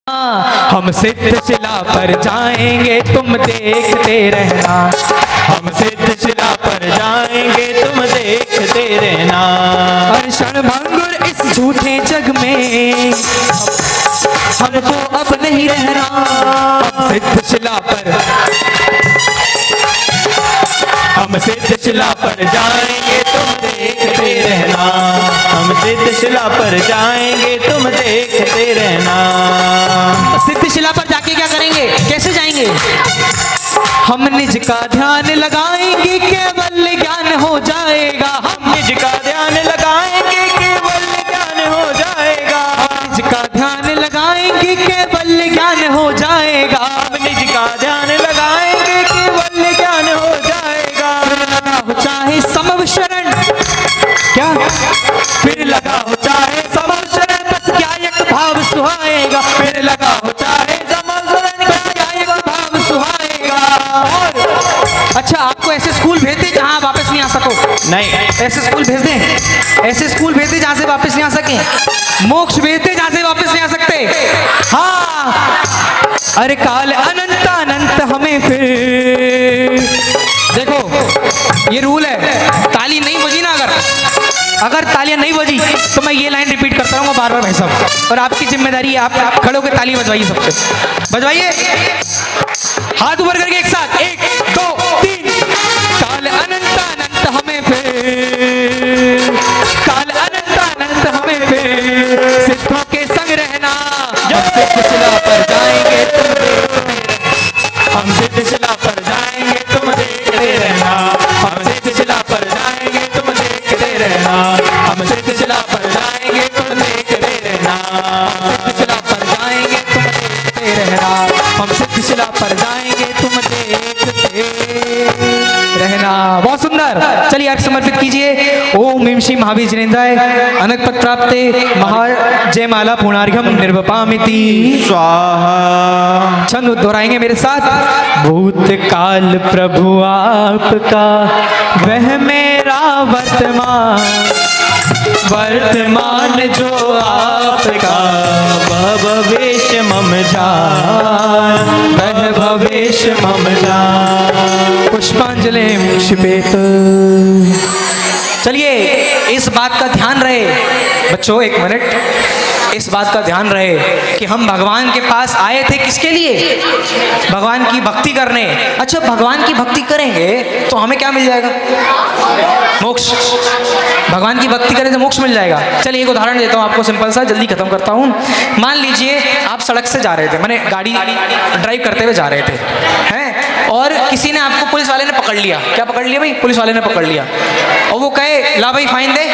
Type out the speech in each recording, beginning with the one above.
हम सिद्धशिला पर जाएंगे तुम देखते रहना। हम सिद्धशिला पर जाएंगे तुम देखते रहना। और क्षणभंगुर इस झूठे जग में हमको अब नहीं रहना। हम सिद्धशिला पर जाएंगे तुम देखते रहना। हम सिद्धशिला पर जाएंगे तुम देखते रहना। सिद्धशिला पर जाके क्या करेंगे, कैसे जाएंगे? हम निज का ध्यान लगाएंगे केवल ज्ञान हो जाएगा। हम निज का ध्यान लगाएंगे केवल ज्ञान हो जाएगा। हम निज का ध्यान लगाएंगे केवल ज्ञान हो जाएगा। हम निज का ध्यान लगाएंगे केवल ज्ञान हो जाएगा। चाहे समव शरण, क्या फिर लगा हो चाहे समव शरण, बस क्या एक भाव सुहाएगा। फिर लगा हो चाहे समव शरण, क्या एक भाव सुहाएगा। और अच्छा, आपको ऐसे स्कूल भेज दे जहाँ वापस नहीं आ सको? नहीं, ऐसे स्कूल भेज दें, ऐसे स्कूल भेज दे जहाँ से वापस नहीं आ सके। मोक्ष भेज दे जहाँ से वापस नहीं आ सकते। हाँ, अरे काल अनंत अनंत हमें फिर देखो, ये रूल है, ताली नहीं बजी ना, अगर तालियां नहीं बजी तो मैं ये लाइन रिपीट करता रहूंगा बार बार भाई साहब। और आपकी जिम्मेदारी है, आप खड़े होकर ताली बजवाइए, सबसे बजवाइए, हाथ ऊपर करके एक साथ, 1 2 3। काल अनंत अनंत हमें फिर, काल अनंत अनंत हमें फिर सिद्धों के संग रहना। हम सिद्धशिला पर जाएंगे तुम हम सिद्धशिला पर जाएंगे तुम देखते रहना। हम सिद्धशिला पर जाएंगे तुम देखते रहना। हम सिद्धशिला पर जाएंगे तुम देखते रहना। सिद्धशिला पर जाएंगे तुम देखते रहना। हम सिद्धशिला पर जाएंगे तुम देखते रहना। बहुत सुंदर, चलिए आप समर्पित कीजिए। ओम ह्रीं श्री महावीर जिनेन्द्राय अनक पद प्राप्ते महा जयमाला पूर्णार्घ्यम निर्वपामिति स्वाहा। छंद दोहराएंगे मेरे साथ। भूतकाल प्रभु आपका, वह मेरा वर्तमान, वर्तमान जो आपका, वह भविष्य मम जान, वह भविष्य मम जान। पुष्पांजलि क्षिपेत। चलिए, इस बात का ध्यान रहे बच्चों, 1 मिनट, इस बात का ध्यान रहे कि हम भगवान के पास आए थे किसके लिए? भगवान की भक्ति करने। अच्छा, भगवान की भक्ति करेंगे तो हमें क्या मिल जाएगा? मोक्ष। भगवान की भक्ति करें तो मोक्ष मिल जाएगा। चलिए एक उदाहरण देता हूँ आपको, सिंपल सा, जल्दी खत्म करता हूँ। मान लीजिए आप सड़क से जा रहे थे, मैंने गाड़ी ड्राइव करते हुए जा रहे थे, हैं, और किसी ने आपको, पुलिस वाले ने पकड़ लिया। क्या पकड़ लिया भाई? पुलिस वाले ने पकड़ लिया, और वो कहे ला भाई फाइन दे,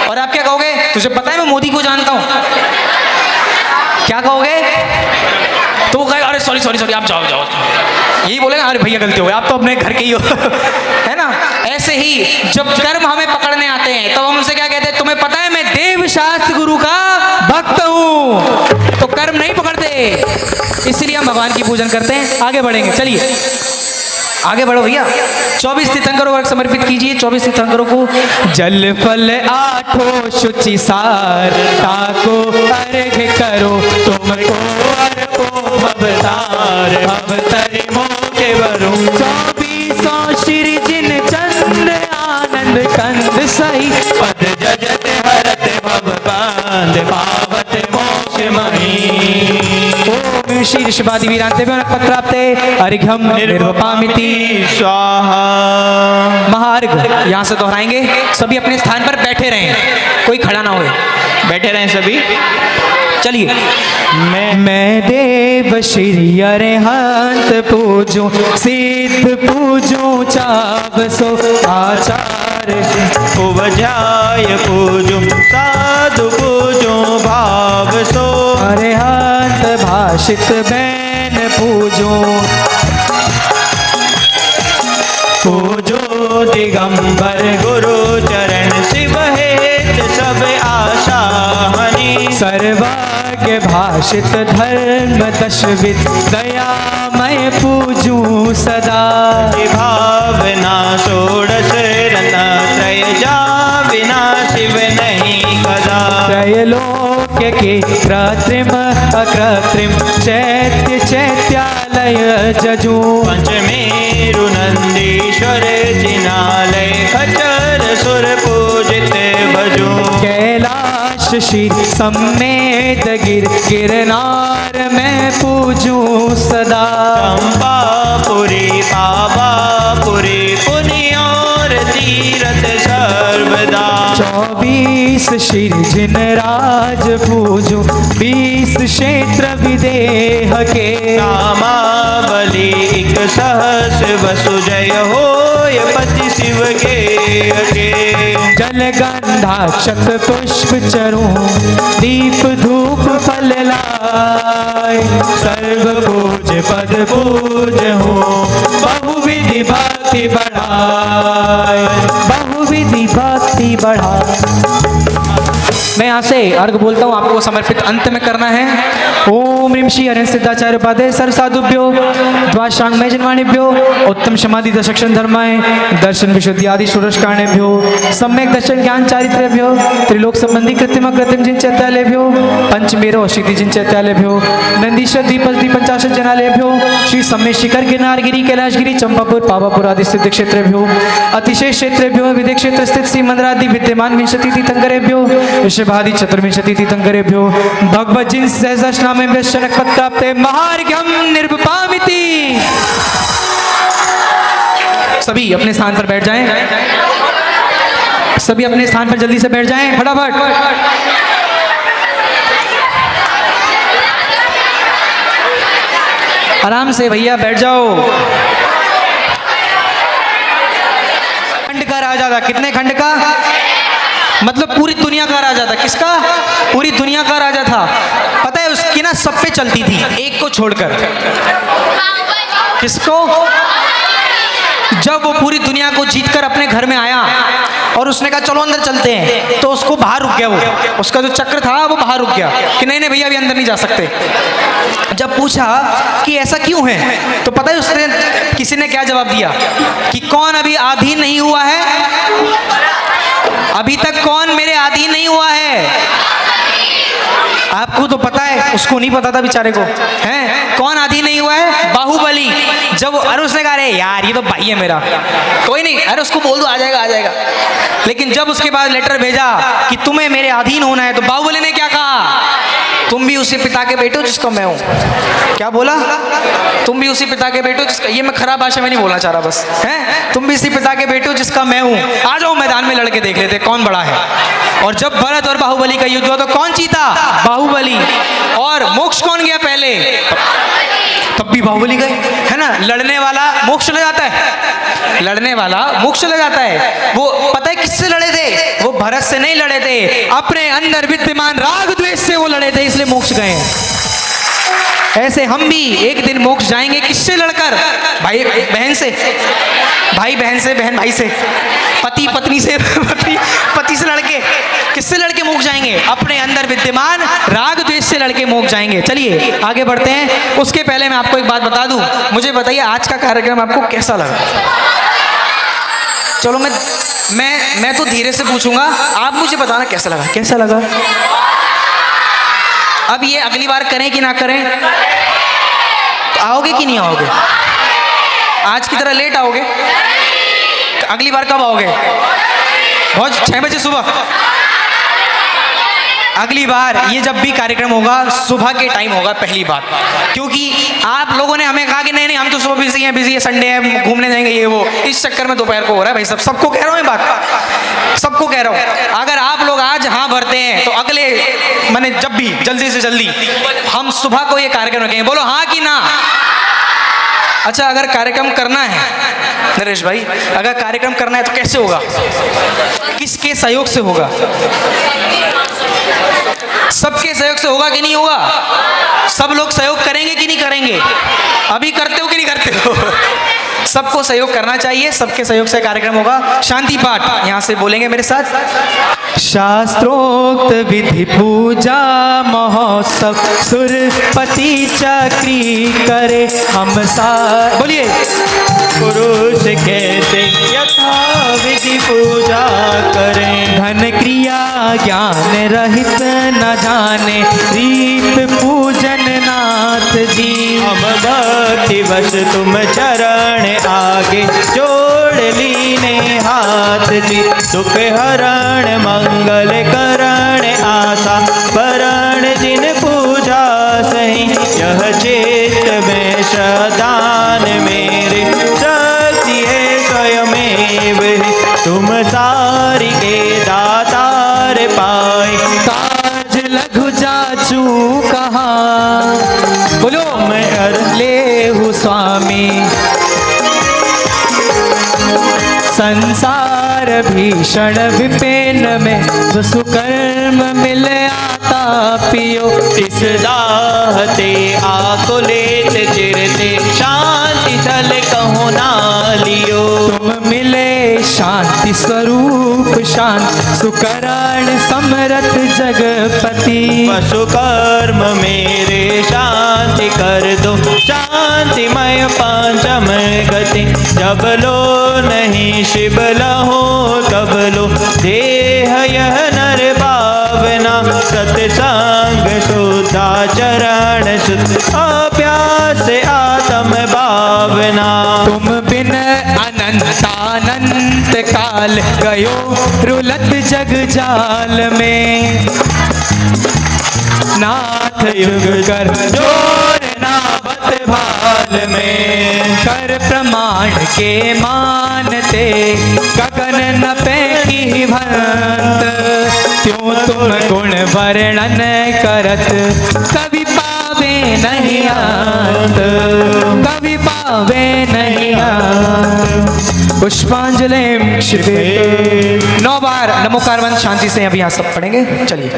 और आप क्या कहोगे? तुझे पता है मैं मोदी को जानता हूँ, क्या कहोगे? तो वो कहे अरे सॉरी सॉरी सॉरी, आप जाओ जाओ, यही बोलेगा अरे भैया गलती हो गई, आप तो अपने घर के ही हो है ना। ऐसे ही जब कर्म हमें पकड़ने आते हैं तो हम उनसे क्या कहते हैं? तुम्हें पता है मैं देव शास्त्र गुरु का भक्त हूँ। तो कर्म नहीं पकड़ते, इसलिए हम भगवान की पूजन करते हैं। आगे बढ़ेंगे, चलिए आगे बढ़ो भैया। 24 तीर्थंकरों को समर्पित कीजिए। 24 तीर्थंकरों को जल फल आठों शुचि सार, ताको अर्घ करो तुमको अर्पो भवतार, भवतरि मोके वरुण 24 श्री जिन चंद आनंद कंद सही, पद जजत हरत भव बांध, पावत मोक्ष मही। ओम श्री ऋषभादि वीरांते पद प्राप्ते अर्घ्यम निर्वपामिति स्वाहा। महार्घ यहाँ से दोहराएंगे। सभी अपने स्थान पर बैठे रहें, कोई खड़ा ना होए, बैठे रहें सभी। चलिए। मैं देव श्री अरिहंत पूजूं, सिद्ध पूजूं, चावसो आचार्य उपजाय पूजो, साधु पूजो, भाव सो अरिहंत भाषित बैन पूजूं, पूजो दिगंबर गुरु चरण, शिव हेत सब आशा हनि, सर्वज्ञ भाषित धर्म दशविद, दयामय पूजूं सदा, भावना षोडश रत्न त्रय, जा बिना शिव नहीं कदा, त्रैलोक्य वाक्य के कृत्रिम अकृत्रिम चैत्य चैत्यालय जजू पंचमेरु नंदीश्वर जिनालय खचर सुर पूजित भजू कैलाश शीर समेत गिरनार मैं पूजूं सदा चंपापुरी पावापुरी पुण्य और तीरथ सर्वदा 24 शीर जिन राज पूजूं 20 क्षेत्र विदेह के रामावली एक सहस वसु जय होय पति शिव के जल गंधाक्षत पुष्प चरूं दीप धूप फल लाए सर्व पूज पद पूज हो बहुविधि भक्ति बढ़ाए बहुविधि भक्ति बढ़ा। मैं यहाँ से अर्घ बोलता हूँ, आपको समर्पित अंत में करना है। ओम ह्रीं श्री हरिं सिद्धाचार्य पादे सर्व साधुभ्यो द्वाशांग में जन्माणिभ्यो उत्तम समाधि दशक्षण धर्माय दर्शन विशुद्धि आदि षोडशकारणेभ्यो सम्यक दर्शन ज्ञान चारित्र्यभ्यो त्रिलोक संबंधी कृत्रिम कृत्रिम जिन चैत्यालयभ्यो पंचमेरो अशीति जिन चैत्यालयभ्यो नंदीश्वर दीपस्दी पंचाशत जनालयभ्यो श्री सम्य शिखर गिरनारगिरी कैलाशगिरी चंपापुर पावापुर आदि स्थित क्षेत्रेभ्यो अतिशेष क्षेत्रेभ्यो विदेश क्षेत्र स्थित श्री मंदिरादि विद्यमान विंशति तीर्थंकरेभ्यो ऋषभादि चतुर्विंशति तीर्थंकरेभ्यो भगवत जिन सहस्रनामेभ्यः शनकपद प्राप्ते महार्घ्यं निर्विपामिति। सभी अपने स्थान पर बैठ जाएं, सभी अपने स्थान पर जल्दी से बैठ जाएं फटाफट। आराम से भैया बैठ जाओ। खंड का राजा था, कितने खंड का? मतलब पूरी दुनिया का राजा था। किसका? पूरी दुनिया का राजा था। पता है उसकी ना सब पे चलती थी, एक को छोड़कर। किसको? जब वो पूरी दुनिया को जीतकर अपने घर में आया और उसने कहा चलो अंदर चलते हैं, तो उसको बाहर रुक गया। वो उसका जो चक्र था वो बाहर रुक गया कि नहीं नहीं भैया अभी अंदर नहीं जा सकते। जब पूछा कि ऐसा क्यों है, तो पता है उसने किसी ने क्या जवाब दिया कि कौन अभी अधीन नहीं हुआ है? अभी तक कौन मेरे अधीन नहीं हुआ है? आपको तो पता है, उसको नहीं पता था बेचारे को। हैं कौन अधीन नहीं हुआ है? बाहुबली। जब अरे उसने कहा अरे यार ये तो भाई है मेरा, कोई नहीं, अरे उसको बोल दो आ जाएगा आ जाएगा। लेकिन जब उसके बाद लेटर भेजा कि तुम्हें मेरे अधीन होना है, तो बाहुबली ने क्या कहा? तुम भी उसी पिता के बेटे हो जिसका मैं हूँ। क्या बोला? तुम भी उसी पिता के बेटे हो जिसका, ये मैं खराब भाषा में नहीं बोलना चाह रहा बस, हैं तुम भी इसी पिता के बेटे हो जिसका मैं हूँ। आ जाओ मैदान में लड़के देख लेते कौन बड़ा है। और जब भरत और बाहुबली का युद्ध हुआ तो कौन जीता? बाहुबली। और मोक्ष कौन गया पहले? तब भी बाहुबली गए, है ना। लड़ने वाला मोक्ष ले जाता है, लड़ने वाला मोक्ष ले जाता है। वो पता है किससे लड़े थे? वो भरत से नहीं लड़े थे, अपने अंदर विद्यमान राग द्वेष से वो लड़े थे, इसलिए मोक्ष गए। ऐसे हम भी एक दिन मोक्ष जाएंगे। किससे लड़कर? भाई बहन से, भाई बहन से, बहन भाई से, पति पत्नी से, पति से लड़के। किससे लड़के मोक्ष जाएंगे? अपने अंदर विद्यमान राग द्वेष से लड़के मोक्ष जाएंगे। चलिए आगे बढ़ते हैं। उसके पहले मैं आपको एक बात बता दूं, मुझे बताइए आज का कार्यक्रम आपको कैसा लगा? चलो मैं तो धीरे से पूछूंगा, आप मुझे बताना कैसा लगा, कैसा लगा। अब ये अगली बार करें कि ना करें? तो आओगे कि नहीं आओगे? आज की तरह लेट आओगे? अगली बार कब आओगे? बहुत 6 बजे सुबह। अगली बार ये जब भी कार्यक्रम होगा सुबह के टाइम होगा पहली बात, क्योंकि आप लोगों ने हमें कहा कि नहीं नहीं हम तो सुबह बिजी है संडे है घूमने जाएंगे ये वो, इस चक्कर में दोपहर को हो रहा है भाई। सबको कह रहा हूँ मैं बात, सबको कह रहा हूँ। अगर आप लोग आज हाँ भरते हैं तो अगले मैंने जब भी जल्दी से जल्दी हम सुबह को ये कार्यक्रम रखेंगे। बोलो हाँ कि ना? अच्छा अगर कार्यक्रम करना है नरेश भाई, अगर कार्यक्रम करना है तो कैसे होगा? किसके सहयोग से होगा? सबके सहयोग से होगा कि नहीं होगा? सब लोग सहयोग करेंगे कि नहीं करेंगे? अभी करते हो कि नहीं करते हो? सबको सहयोग करना चाहिए, सबके सहयोग से कार्यक्रम होगा। शांति पाठ यहाँ से बोलेंगे मेरे साथ। शास्त्रोक्त विधि पूजा महोत्सव सुरपति चक्री करे हम सार। बोलिए। पुरुष कैसे यथा विधि पूजा करें, धन क्रिया ज्ञान रहित न जाने रीत पूजन नाथ जी। हम भक्ति वश तुम चरण आगे जोड़ लीने हाथ जी। दुख हरण मंगल करण आशा भरण जिन पूजा सही। यह चेत में श्रद्धान मेरे शक्ति है स्वयमेव ही। तुम सारी के दातार पाए काज लघु जाचू कहा बोलो मैं ले हूँ स्वामी। संसार भीषण विपिन में जो सुकर्म मिले आता पियो। इस दाहते आकुलित चिरते शांति थल कहो ना लियो। तुम मिले शांति स्वरूप शांत सुकरण समरथ जगपति। पशु कर्म मेरे शांति कर दो शांतिमय पांचम गति। जब लो नहीं शिव लहो तब लो देह यह नर भावना। सत्संग शुद्धाचरण शुद्ध अभ्यास आत्म भावना। तुम बिन अनंतानंत काल गयो रुलत जग जाल में। नाथ युग कर जोर नाबत भाल में। कर प्रमाण के मानते गगन न पैकी भंत। त्यों तुम गुण वर्णन करत कवि पावे नहीं अंत। कवि पावे नहीं अंत। पुष्पांजलि क्षिपेत। 9 बार नमोकार मंत्र शांति से अभी यहाँ सब पढ़ेंगे। चलिए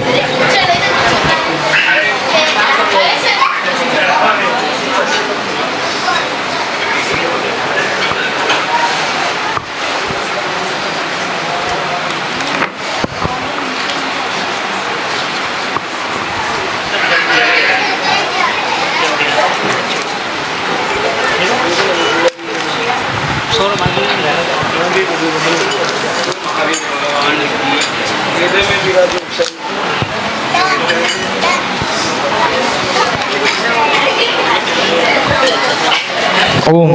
ओम।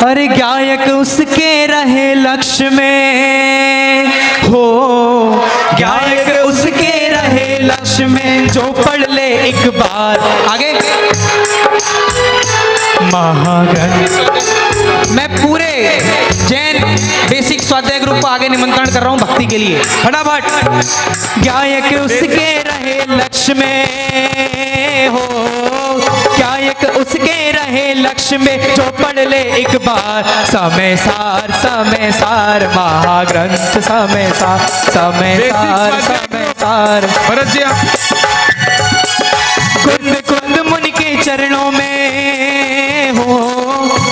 अरे गायक उसके रहे लक्ष्य में हो। गायक उसके रहे लक्ष्य में जो पढ़ ले एक बार। आगे महाग्रंथ। मैं पूरे जैन बेसिक स्वाध्याय ग्रुप को आगे निमंत्रण कर रहा हूं भक्ति के लिए। फटाफट। गायक उसके रहे लक्ष्य में हो। गायक उसके रहे लक्ष्य में जो पढ़ ले एक बार। समय सार महाग्रंथ। समय सार भरत जी कुंद कुंद मुनि के चरणों में हो।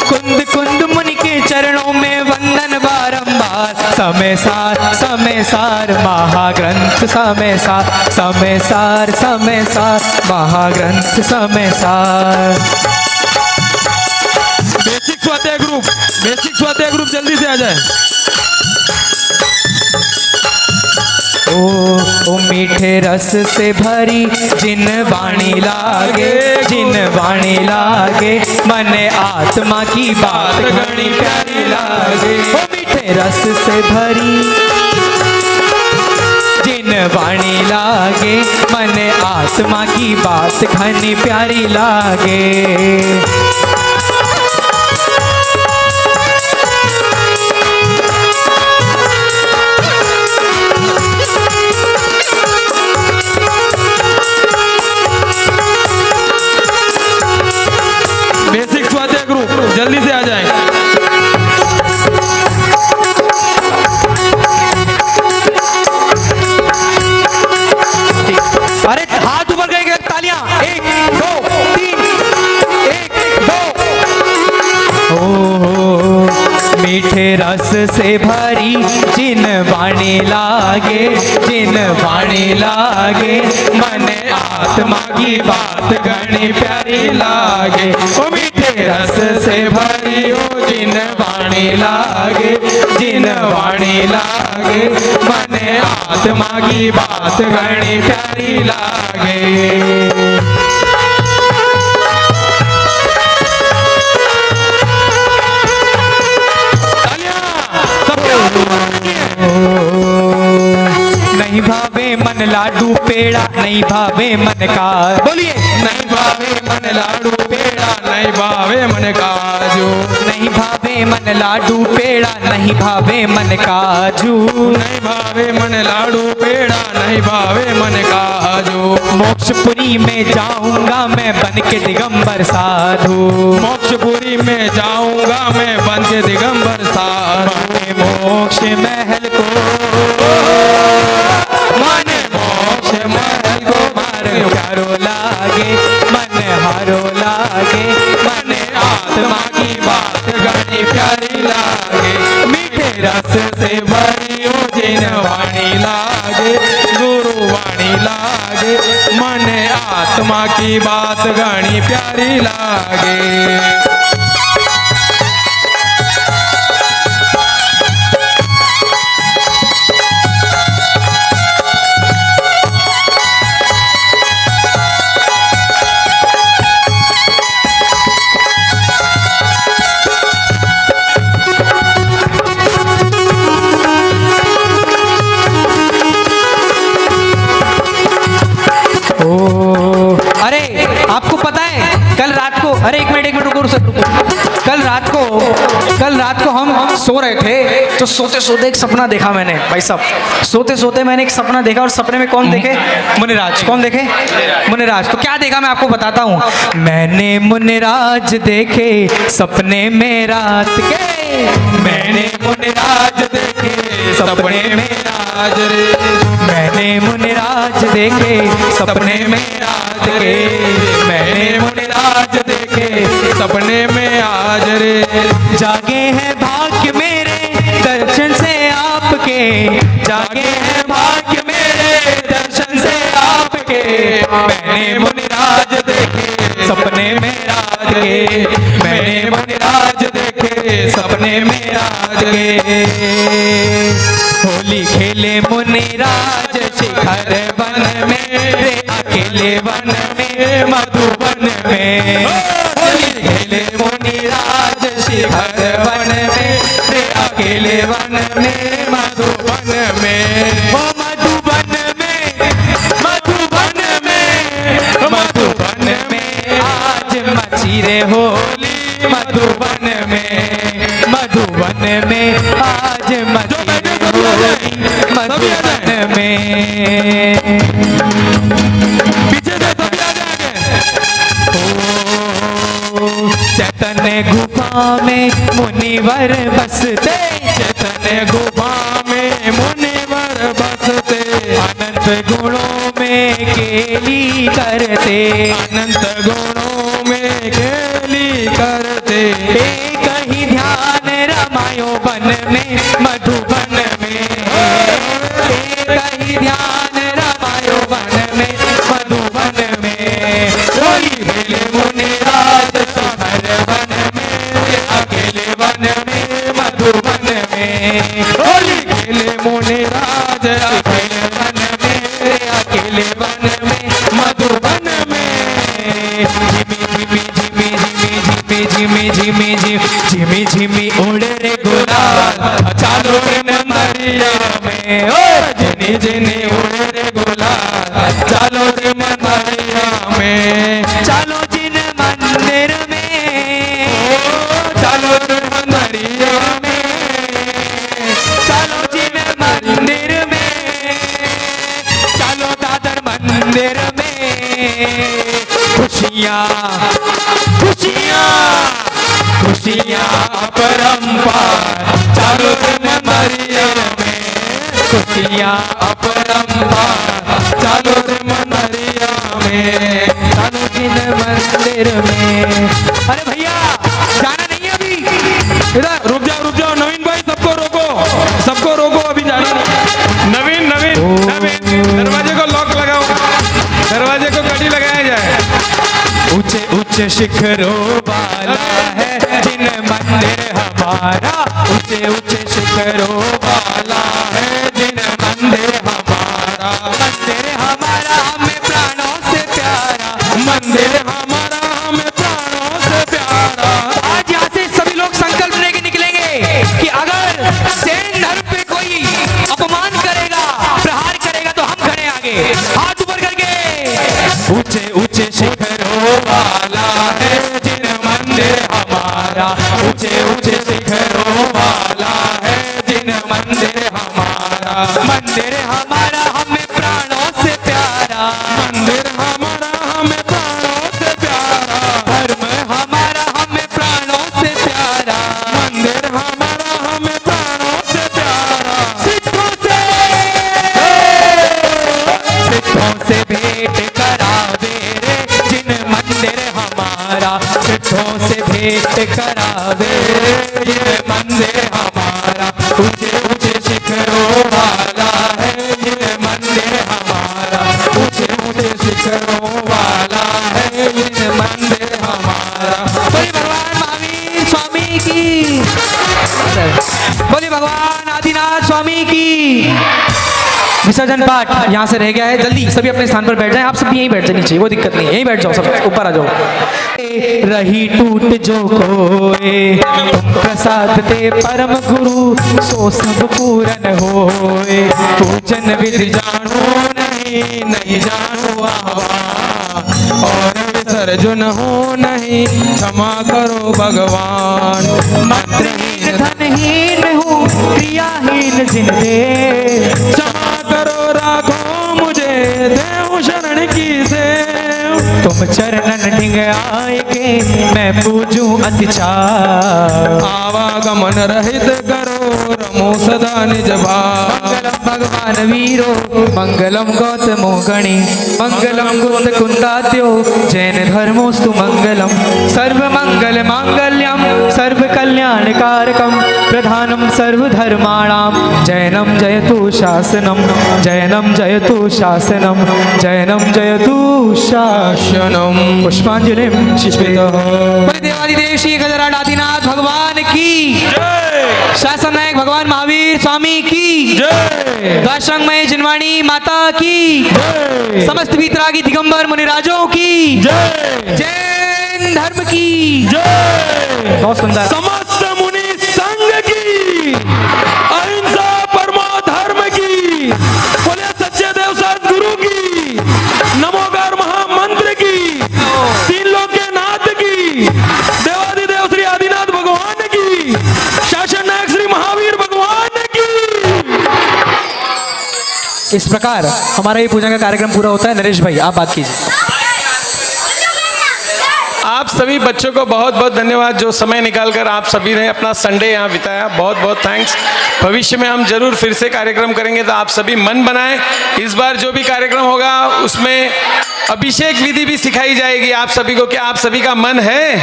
कुंद मुनि के चरणों में वंदन बारंबार। समय सार महाग्रंथ। समय सार महाग्रंथ। समय सार। बेसिक स्वाध्याय ग्रुप जल्दी से आ जाए। ओ मीठे रस से भरी जिन वाणी लागे मन आत्मा की बात घनी प्यारी लागे। ओ मीठे रस से भरी जिन वाणी लागे मन आत्मा की बात घनी प्यारी लागे। बेसिक स्वाध्याय ग्रुप जल्दी से आ जाए। अरे हाथ ऊपर गए तालियां। 1 2 3 1 2। ओ मीठे रस से भरी जिन वाणी लागे मन आत्मा की बात घनी प्यारी लागे। ओ मीठे रस से भरी ओ जिन वाणी लागे लागे, मन आत्मा की बात घनी प्यारी लागे। नहीं भावे मन लाडू पेड़ा, नहीं भावे मन का, बोलिए नहीं भावे मन लाडू पेड़ा, नहीं भावे मन काजू, नहीं भावे मन लाडू पेड़ा, नहीं भावे मन काजू, नहीं भावे मन लाडू पेड़ा, नहीं भावे मन काजू। मोक्षपुरी में जाऊंगा मैं बन के दिगंबर साधु, मोक्षपुरी में जाऊंगा मैं बन के दिगंबर साधु। मोक्ष महल को, माने मोक्ष महल को मार प्यारो लागे, मन हारो लागे, मन आत्मा की बात घनी प्यारी लागे। मीठे रस से भरी जिन वाणी लागे, गुरु वाणी लागे, मन आत्मा की बात घनी प्यारी लागे। अरे आपको पता है कल रात को, अरे एक मिनट रुको रुको, कल रात को हम सो रहे थे तो सोते सोते एक सपना देखा मैंने, भाई साहब सोते सोते मैंने एक सपना देखा, और सपने में कौन देखे? मुनिराज। कौन देखे? मुनिराज। तो क्या देखा मैं आपको बताता हूँ। मैंने मुनिराज देखे सपने में रात के, मैंने मुनिराज देखे सपने में राज रे, मैंने मुनिराज देखे सपने में राज के, मैंने मुनिराज देखे सपने में आज रे। जागे हैं भाग्य मेरे दर्शन से आपके, जागे हैं भाग्य मेरे दर्शन से आपके, मैंने मुनिराज देखे सपने में रात के, मैंने मुनिराज देखे सपने में राज के। होली खेले मुनिराज शिखर वन में, रे अकेले वन में मधुबन में, होली खेले मुनिराज शिखर वन में, रे अकेले वन में मधुबन में, ओ मधुबन में, मधुबन में, मधुबन में आज मची रे होली, मधुबन में, मधुबन में आज मची होली, मधुबन में। पीछे से सभी आ जाएंगे। चैतन्य गुफा में मुनिवर बसते, चैतन्य गुफा में मुनिवर बसते, अनंत गुणों में केली करते, अनंत गुणों में खेली करते। एक ही ध्यान रमायो वन में मधुबन में, एक ही ध्यान रमायो वन में मधुबन में, होली खेले मुनिराज शिखर वन में, अकेले वन में मधुबन में, होली खेले मुनिराज अकेले वन में, अकेले वन में मधुबन में। झिमी झिमी झिमी झिमी झिमी झिमी झिमी उड़ रे गुलाल, चालो रे मंदिरिया में, ओ जिनी जिनी उड़ रे गुलाल, चालो रे मंदिरिया में, चालो जिन मंदिर में, चालो रे मंदिरिया में, चालो जिन मंदिर में, चालो दादर मंदिर में, खुशियाँ खुशियाँ खुशियाँ अपरंपार, चालो दिन मरिया में, खुशियाँ अपरंपार, चालो दिन मरिया में, चालो दिन मंदिर में। अरे भैया जाना नहीं है अभी, इधर रुक जाओ नवीन भाई, सबको रोको अभी जाना नहीं। नवीन नवीन नवीन दरवाजे को लॉक लगाओ, दरवाजे को कड़ी लगाया जाए। ऊंचे ऊंचे शिखरों वाला है जिन मंदिर हमारा, ऊंचे ऊंचे शिखरों वाला है करा दे। ये मंदिर हमारा ऊंचे ऊंचे शिखरों वाला है, ये मंदिर हमारा ऊंचे ऊंचे शिखरों वाला है, ये मंदिर हमारा। बोलिए भगवान महावीर स्वामी की, बोलिए भगवान आदिनाथ स्वामी की। विसर्जन पाठ यहाँ से रह गया है, जल्दी सभी अपने स्थान पर बैठ जाएं। आप सब भी यहीं बैठ जानी चाहिए, वो दिक्कत नहीं है, यहीं बैठ जाओ, सब ऊपर आ जाओ। रही टूट जो कोए तुम प्रसाद ते परम गुरु, सो सब पूरन होए। पूजन विधि जानो नहीं नहीं जानो आह्वान, और विसर्जन हो नहीं क्षमा करो भगवान। मंत्रहीन धनहीन हूँ क्रियाहीन जिन दे, क्षमा करो राखो मुझे देव शरण की सेव। तुम चरणन ढिंग आए के मैं पूजूं अति चाव। आवागमन रहित करो रमो सदा निज भाव। मंगलम भगवान वीरो मंगलम गौतमो गणी, मंगलम कुंद कुंदात्यो जैन धर्मोस्तु मंगलम। सर्व मंगल मांगल्यम सर्व कल्याण कारकम, प्रधानम सर्व धर्माणाम जैनम जयतु शासनम, जैनम जयतु शासनम, जैनम जयतु शासनम। पुष्पांजलिम शिष्पितः। बोले देवादिदेव श्री गजराज आदिनाथ भगवान की जय, शासन नायक भगवान महावीर स्वामी की जय, द्वाशंगमय जिनवाणी माता की जय, समस्त वीतरागी दिगंबर मुनिराजों की जय, जैन धर्म की जय। बहुत सुंदर। समस्त मुनि संघ की, अहिंसा परमो धर्म की, बोले सच्चे देव सद्गुरु की, नमोकार महामंत्र की, तीन लोक के नाथ की, देवादिदेव श्री आदिनाथ भगवान की, शासन नायक श्री महावीर भगवान की। इस प्रकार हमारा ये पूजा का कार्यक्रम पूरा होता है। नरेश भाई आप बात कीजिए। आप सभी बच्चों को बहुत बहुत धन्यवाद, जो समय निकालकर आप सभी ने अपना संडे यहाँ बिताया, बहुत बहुत थैंक्स। भविष्य में हम जरूर फिर से कार्यक्रम करेंगे, तो आप सभी मन बनाएं। इस बार जो भी कार्यक्रम होगा उसमें अभिषेक विधि भी सिखाई जाएगी आप सभी को। क्या आप सभी का मन है?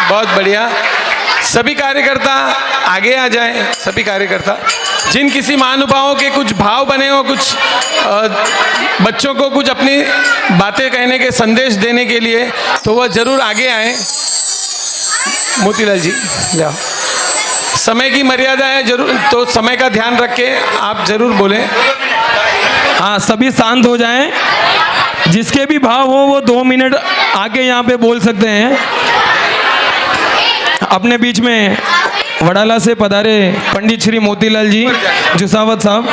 बहुत बढ़िया। सभी कार्यकर्ता आगे आ जाएं, सभी कार्यकर्ता जिन किसी महानुभावों के कुछ भाव बने हो, कुछ बच्चों को कुछ अपनी बातें कहने के संदेश देने के लिए, तो वह जरूर आगे आए। मोतीलाल जी जाओ, समय की मर्यादा है जरूर, तो समय का ध्यान रख के आप जरूर बोलें। हाँ, सभी शांत हो जाएं। जिसके भी भाव हो वो 2 मिनट आके यहाँ पे बोल सकते हैं। अपने बीच में वडाला से पधारे पंडित श्री मोतीलाल जी जुसावत साहब,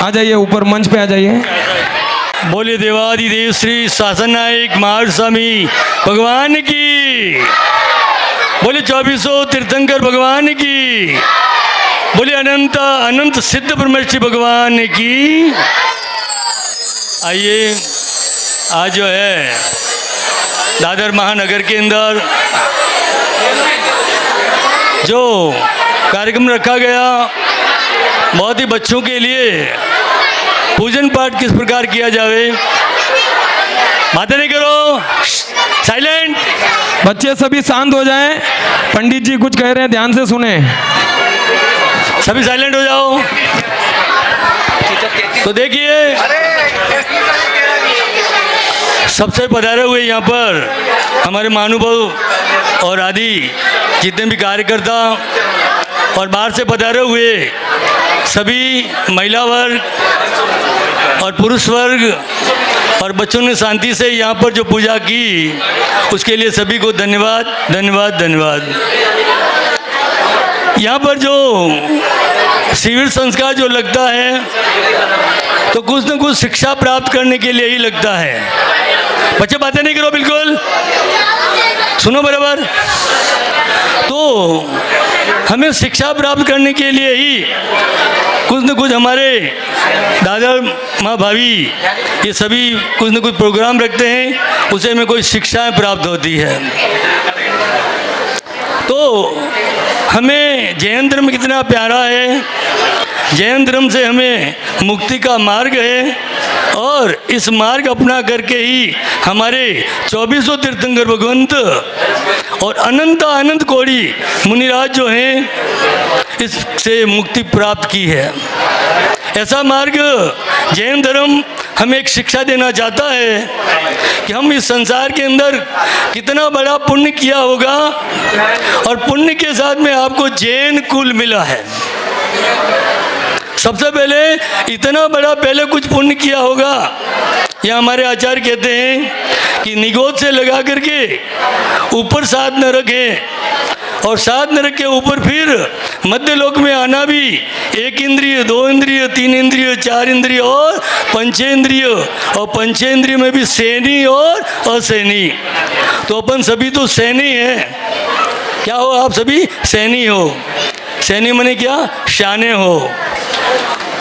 आ जाइए ऊपर मंच पे आ जाइए। बोले देवादिदेव श्री शासन नायक महावीर स्वामी भगवान की, बोले 2400 तीर्थंकर भगवान की, बोले अनंत अनंत सिद्ध ब्रह्मर्षि भगवान की। आइए, आज जो है दादर महानगर के अंदर जो कार्यक्रम रखा गया, बहुत ही बच्चों के लिए पूजन पाठ किस प्रकार किया जावे, बातें नहीं करो, साइलेंट। बच्चे सभी शांत हो जाएं। पंडित जी कुछ कह रहे हैं, ध्यान से सुने। सभी साइलेंट हो जाओ। तो देखिए, सबसे पधारे हुए यहाँ पर हमारे महानुभाव और आदि जितने भी कार्यकर्ता और बाहर से पधारे हुए सभी महिला वर्ग और पुरुष वर्ग और बच्चों ने शांति से यहाँ पर जो पूजा की, उसके लिए सभी को धन्यवाद धन्यवाद धन्यवाद। यहाँ पर जो शिविर संस्कार जो लगता है, तो कुछ न कुछ शिक्षा प्राप्त करने के लिए ही लगता है। बच्चे बातें नहीं करो, बिल्कुल सुनो बराबर। तो हमें शिक्षा प्राप्त करने के लिए ही कुछ न कुछ हमारे दादा माँ भाभी ये सभी कुछ न कुछ प्रोग्राम रखते हैं, उसे हमें कोई शिक्षाएं प्राप्त होती है। तो हमें जैन धर्म कितना प्यारा है, जैन धर्म से हमें मुक्ति का मार्ग है, और इस मार्ग अपना करके ही हमारे 2400 तीर्थंकर भगवंत और अनंत कोटि मुनिराज जो हैं इससे मुक्ति प्राप्त की है। ऐसा मार्ग जैन धर्म हमें एक शिक्षा देना चाहता है कि हम इस संसार के अंदर कितना बड़ा पुण्य किया होगा और पुण्य के साथ में आपको जैन कुल मिला है। सबसे पहले इतना बड़ा पहले कुछ पुण्य किया होगा। या हमारे आचार्य कहते हैं कि निगोद से लगा करके ऊपर 7 नरक है और 7 नरक के ऊपर फिर मध्य लोक में आना भी 1 इंद्रिय, 2 इंद्रिय, 3 इंद्रिय, 4 इंद्रिय और पंचेंद्रिय, और पंचेंद्रिय में भी सैनी और असैनी। तो अपन सभी तो सैनी हैं। क्या हो आप सभी? सैनी हो। सैनी माने क्या? शाने हो।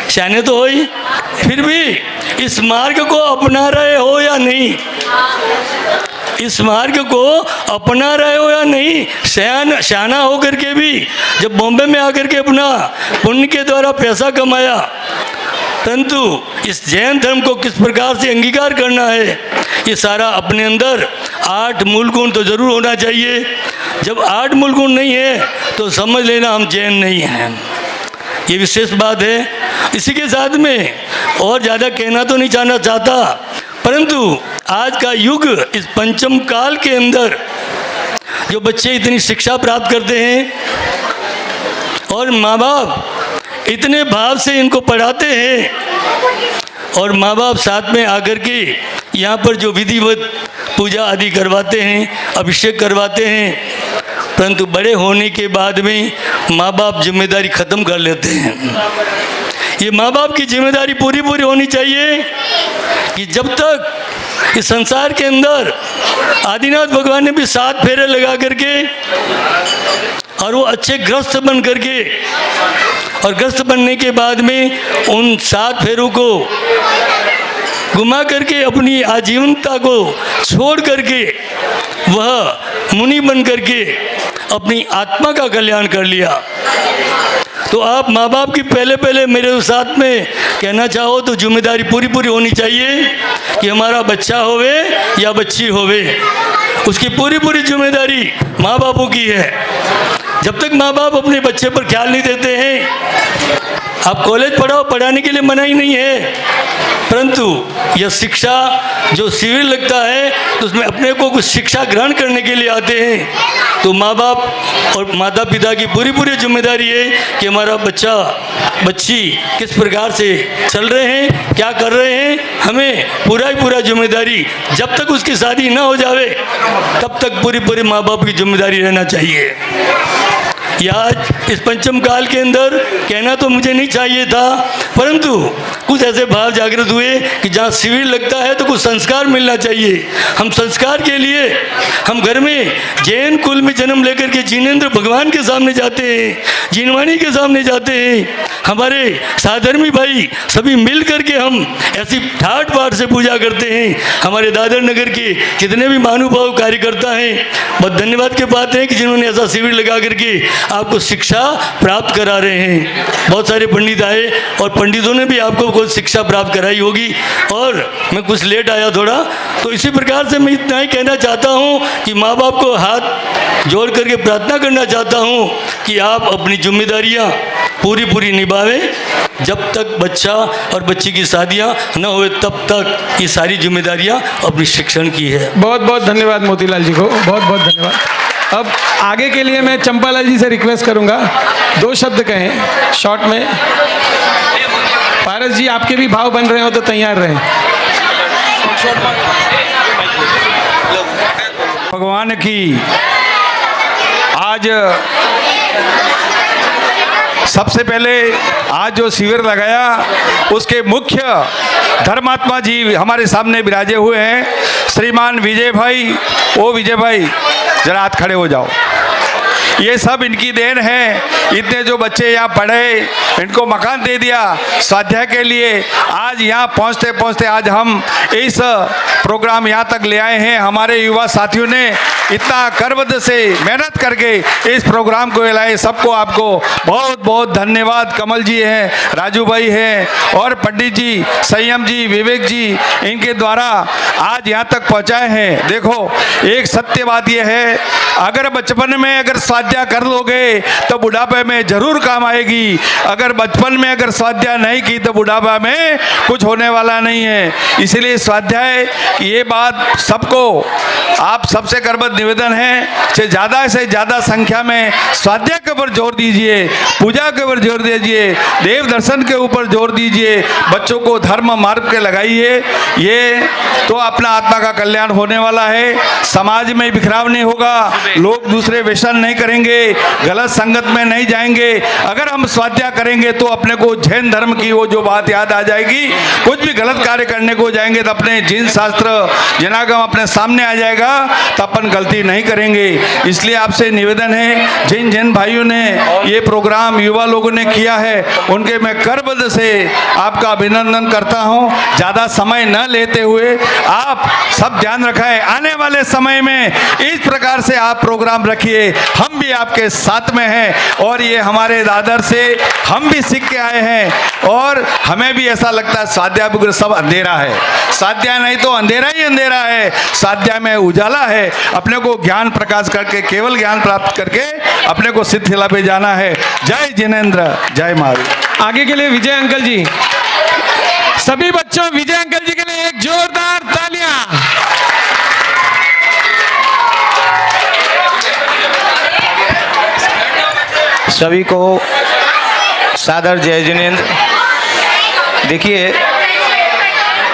शाने तो हो ही, फिर भी इस मार्ग को अपना रहे हो या नहीं? इस मार्ग को अपना रहे हो या नहीं? शाना होकर के भी जब बॉम्बे में आकर के अपना पुण्य के द्वारा पैसा कमाया, परंतु इस जैन धर्म को किस प्रकार से अंगीकार करना है, ये सारा अपने अंदर 8 मूल गुण तो जरूर होना चाहिए। जब 8 मूल गुण नहीं है तो समझ लेना हम जैन नहीं हैं। ये विशेष बात है। इसी के साथ में और ज़्यादा कहना तो नहीं चाहता, परंतु आज का युग इस पंचम काल के अंदर जो बच्चे इतनी शिक्षा प्राप्त करते हैं और माँ बाप इतने भाव से इनको पढ़ाते हैं और माँ बाप साथ में आकर के यहाँ पर जो विधिवत पूजा आदि करवाते हैं, अभिषेक करवाते हैं, परंतु बड़े होने के बाद में माँ बाप जिम्मेदारी ख़त्म कर लेते हैं। ये माँ बाप की जिम्मेदारी पूरी होनी चाहिए कि जब तक इस संसार के अंदर आदिनाथ भगवान ने भी 7 फेरे लगा करके और वो अच्छे ग्रस्त बन करके और ग्रस्त बनने के बाद में उन 7 फेरों को घुमा करके अपनी आजीवनता को छोड़ करके वह मुनि बन करके अपनी आत्मा का कल्याण कर लिया। तो आप माँ बाप की पहले मेरे साथ में कहना चाहो तो जिम्मेदारी पूरी होनी चाहिए कि हमारा बच्चा होवे या बच्ची होवे, उसकी पूरी जिम्मेदारी माँ बापों की है। जब तक माँ बाप अपने बच्चे पर ख्याल नहीं देते हैं, आप कॉलेज पढ़ाओ, पढ़ाने के लिए मना ही नहीं है, परंतु यह शिक्षा जो शिविर लगता है तो उसमें अपने को कुछ शिक्षा ग्रहण करने के लिए आते हैं। तो माँ बाप और माता पिता की पूरी जिम्मेदारी है कि हमारा बच्चा बच्ची किस प्रकार से चल रहे हैं, क्या कर रहे हैं, हमें पूरा जिम्मेदारी जब तक उसकी शादी ना हो जावे तब तक पूरी माँ बाप की जिम्मेदारी रहना चाहिए। ये आज इस पंचम काल के अंदर कहना तो मुझे नहीं चाहिए था, परंतु कुछ ऐसे भाव जागृत हुए कि जहाँ शिविर लगता है तो कुछ संस्कार मिलना चाहिए। हम संस्कार के लिए हम घर में जैन कुल में जन्म लेकर के जिनेंद्र भगवान के सामने जाते हैं, जिनवाणी के सामने जाते हैं, हमारे साधर्मी भाई सभी मिल करके हम ऐसी ठाट बाट से पूजा करते हैं। हमारे दादर नगर के जितने भी महानुभाव कार्यकर्ता हैं, बहुत धन्यवाद के बात है कि जिन्होंने ऐसा शिविर लगा करके आपको शिक्षा प्राप्त करा रहे हैं। बहुत सारे पंडित आए और पंडितों ने भी आपको कुछ शिक्षा प्राप्त कराई होगी, और मैं कुछ लेट आया थोड़ा, तो इसी प्रकार से मैं इतना ही कहना चाहता हूँ कि माँ बाप को हाथ जोड़ करके प्रार्थना करना चाहता हूँ कि आप अपनी जिम्मेदारियाँ पूरी निभावें। जब तक बच्चा और बच्ची की शादियाँ न हुए तब तक ये सारी जिम्मेदारियाँ अपनी शिक्षण की है। बहुत धन्यवाद मोतीलाल जी को, बहुत धन्यवाद। अब आगे के लिए मैं चंपालाल जी से रिक्वेस्ट करूंगा 2 शब्द कहें शॉर्ट में। पारस जी आपके भी भाव बन रहे हो तो तैयार रहें। भगवान की आज सबसे पहले आज जो शिविर लगाया उसके मुख्य धर्मात्मा जी हमारे सामने विराजे हुए हैं, श्रीमान विजय भाई। ओ विजय भाई जरा हाथ खड़े हो जाओ। ये सब इनकी देन है। इतने जो बच्चे यहाँ पढ़े, इनको मकान दे दिया स्वाध्याय के लिए। आज यहाँ पहुँचते आज हम इस प्रोग्राम यहाँ तक ले आए हैं। हमारे युवा साथियों ने इतना करबद्ध से मेहनत करके इस प्रोग्राम को लाए, सबको आपको बहुत बहुत धन्यवाद। कमल जी हैं, राजू भाई हैं और पंडित जी, संयम जी, विवेक जी, इनके द्वारा आज यहाँ तक पहुँचाए हैं। देखो, एक सत्य बात यह है, अगर बचपन में अगर स्वाध्याय कर लोगे तो बुढ़ापे में जरूर काम आएगी। अगर बचपन में अगर स्वाध्याय नहीं की तो बुढ़ापा में कुछ होने वाला नहीं है। इसलिए स्वाध्याय की ये बात सबको, आप सबसे करबद्ध निवेदन है कि ज़्यादा से ज़्यादा संख्या में स्वाध्याय के ऊपर जोर दीजिए, पूजा के ऊपर जोर दीजिए, देव दर्शन के ऊपर जोर दीजिए, बच्चों को धर्म मार्ग के लगाइए। ये तो अपना आत्मा का कल्याण होने वाला है। समाज में बिखराव नहीं होगा, लोग दूसरे व्यसन नहीं करेंगे, गलत संगत में नहीं जाएंगे। अगर हम स्वाध्याय करेंगे तो अपने को जैन धर्म की वो जो बात याद आ जाएगी। कुछ भी गलत कार्य करने को जाएंगे तो अपने जिन शास्त्र जनागम अपने सामने आ जाएगा, तो अपन गलती नहीं करेंगे। इसलिए आपसे निवेदन है, जिन जिन भाइयों ने ये प्रोग्राम युवा लोगों ने किया है, उनके मैं करबद्ध से आपका अभिनंदन करता हूँ। ज़्यादा समय न लेते हुए आप सब ध्यान रखें, आने वाले समय में इस प्रकार से आप प्रोग्राम रखिए। हम भी आपके साथ में हैं और ये हमारे दादर से हम भी सीख के आए हैं और हमें भी ऐसा लगता है स्वाध्याय वगैरह सब अंधेरा है। स्वाध्याय नहीं तो अंधेरा ही अंधेरा है, स्वाध्याय में उजाला है। अपने को ज्ञान प्रकाश करके, केवल ज्ञान प्राप्त करके अपने को सिद्ध शिला पे जाना है। जय जिनेंद्र, जय महावीर। आगे के लिए विजय अंकल जी, सभी बच्चों विजय अंकल जी के लिए एक जोरदार तालियां। सभी को सादर जय जिनेंद्र। देखिए